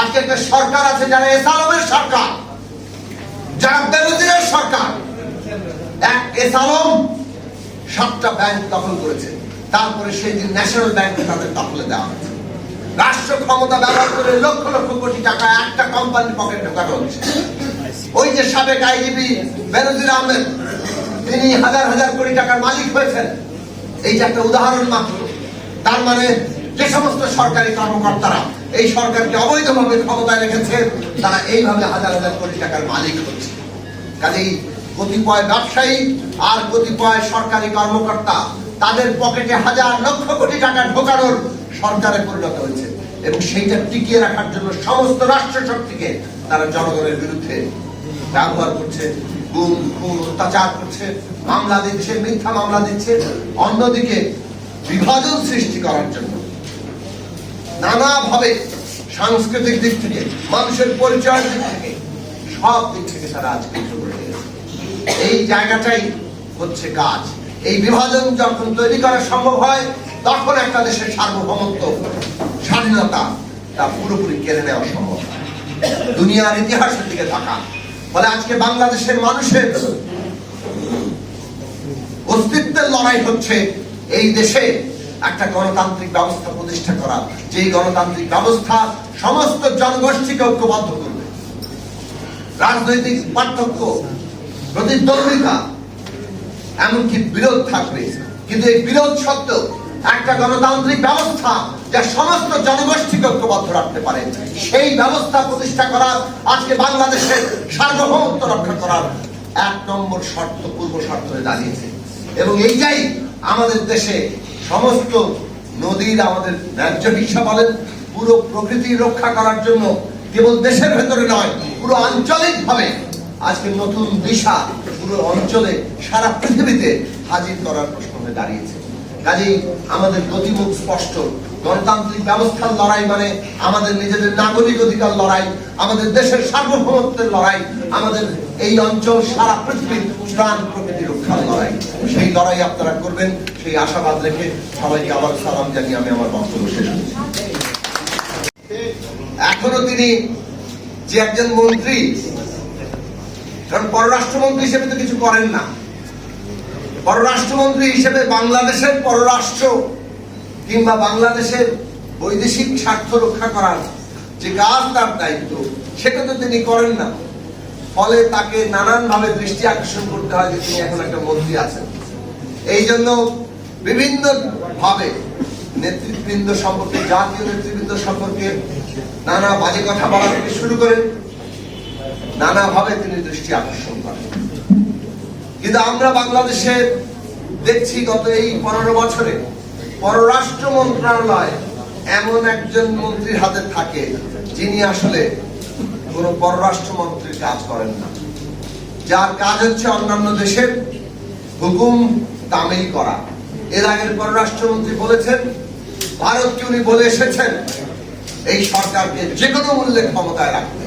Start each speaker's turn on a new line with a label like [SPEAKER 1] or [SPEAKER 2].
[SPEAKER 1] আজকে একটা সরকার আছে যারা এসালমের সরকার, যারা বেনজিরের সরকার। এক এসালম 7টা ব্যাংক দখল করেছে, তারপরে সেই দিন ন্যাশনাল ব্যাংক তাদের দখলে দেওয়া হয়েছে। রাষ্ট্র ক্ষমতা ব্যবহার করে লক্ষ লক্ষ কোটি টাকা একটা কোম্পানির পকেটে ঢোকানো হচ্ছে। ওই যে সাবেক আইজিপি বেনজির আহমেদ, তিনি হাজার হাজার কোটি টাকার মালিক হয়েছেন। এই যে একটা উদাহরণ মাত্র। তার মানে যে সমস্ত সরকারি কর্মকর্তারা এই সরকারকে অবৈধভাবে ক্ষমতায় রেখেছে, তারা এইভাবে হাজার হাজার কোটি টাকার মালিক হচ্ছে। কাজেই কতিপয় ব্যবসায়ী আর কতিপয় সরকারি কর্মকর্তা তাদের পকেটে হাজার লক্ষ কোটি টাকা ঢোকানোর সরকারে পরিণত হয়েছে, এবং সেইটা টিকিয়ে রাখার জন্য সমস্ত রাষ্ট্র শক্তিকে তারা জনগণের বিরুদ্ধে ব্যবহার করছে, গুম খুন অত্যাচার করছে, মামলা দিচ্ছে, মিথ্যা মামলা দিচ্ছে। অন্যদিকে বিভাজন সৃষ্টি করার জন্য নানাভাবে সাংস্কৃতিক দিক থেকে, মানুষের পরিচয়ের দিক থেকে, সব দিক থেকে তারা আজকে করে গেছে। এই জায়গাটাই হচ্ছে কাজ। এই বিভাজন যখন তৈরি করা সম্ভব হয়, তখন একটা দেশের সার্বভৌমত্ব, স্বাধীনতা তা পুরোপুরি কেড়ে নেওয়া সম্ভব। দুনিয়ার ইতিহাসের দিকে তাকান, ফলে আজকে বাংলাদেশের মানুষের অস্তিত্বের লড়াই হচ্ছে এই দেশে একটা গণতান্ত্রিক ব্যবস্থা প্রতিষ্ঠা করা, যে গণতান্ত্রিক ব্যবস্থা সমস্ত জনগোষ্ঠীকে ঐক্যবদ্ধ করবে। রাজনৈতিক পার্থক্য, প্রতিদ্বন্দ্বিতা, এমনকি বিরোধ থাকবে, কিন্তু এই বিরোধ সত্ত্বেও একটা গণতান্ত্রিক ব্যবস্থা যা সমস্ত জনগোষ্ঠীকে ঐক্যবদ্ধ রাখতে পারে, সেই ব্যবস্থা প্রতিষ্ঠা করার, আজকে বাংলাদেশের সার্বভৌমত্ব রক্ষা করার 1 নম্বর শর্ত, পূর্ব শর্ত হয়ে দাঁড়িয়েছে। এবং এইটাই আমাদের দেশে সমস্ত নদীর আমাদের ন্যায্য হিসা বলেন, পুরো প্রকৃতি রক্ষা করার জন্য কেবল দেশের ভেতরে নয়, পুরো আঞ্চলিক ভাবে আজকে নতুন দিশা পুরো অঞ্চলে, সারা পৃথিবীতে হাজির করার প্রশ্ন হয়ে দাঁড়িয়েছে। কাজেই আমাদের গতিমুখ স্পষ্ট। গণতান্ত্রিক ব্যবস্থার লড়াই মানে আমাদের নিজেদের নাগরিক অধিকার লড়াই, আমাদের দেশের সার্বভৌমত্বের লড়াই, আমাদের এই অঞ্চল, সারা পৃথিবীর প্রাণ প্রকৃতি রক্ষার লড়াই। সেই লড়াই আপনারা করবেন, সেই আশাবাদ রেখে সবাইকে আবার সালাম জানিয়ে আমি আমার বক্তব্য শেষ করছি। এখনো তিনি যে একজন মন্ত্রী, কারণ পররাষ্ট্রমন্ত্রী হিসেবে তো কিছু করেন না, পররাষ্ট্রমন্ত্রী হিসেবে বাংলাদেশের পররাষ্ট্র কিংবা বাংলাদেশের বৈদেশিক স্বার্থ রক্ষা করার যে কাজ, তার দায়িত্ব, সেটা তো তিনি করেন না। ফলে তাকে নানান ভাবে দৃষ্টি আকর্ষণ করতে হয় যে তিনি এখন একটা মন্ত্রী আছেন। এই জন্য বিভিন্ন ভাবে নেতৃবৃন্দ সম্পর্কে, জাতীয় নেতৃবৃন্দ সম্পর্কে নানা বাজে কথা বলা থেকে শুরু করে নানা ভাবে তিনি দৃষ্টি আকর্ষণ করেন। কিন্তু আমরা বাংলাদেশে দেখছি গত এই 15 বছরে পররাষ্ট্র মন্ত্রণালয় এমন একজন মন্ত্রীর হাতে থাকে যিনি আসলে কোন পররাষ্ট্র মন্ত্রীর কাজ করেন না, যার কাজ হচ্ছে অন্যান্য দেশের হুকুম তামিল করা। এর আগের পররাষ্ট্রমন্ত্রী বলেছেন, ভারতকে উনি বলে এসেছেন এই সরকারকে যে কোনো মূল্যে ক্ষমতায় রাখতে।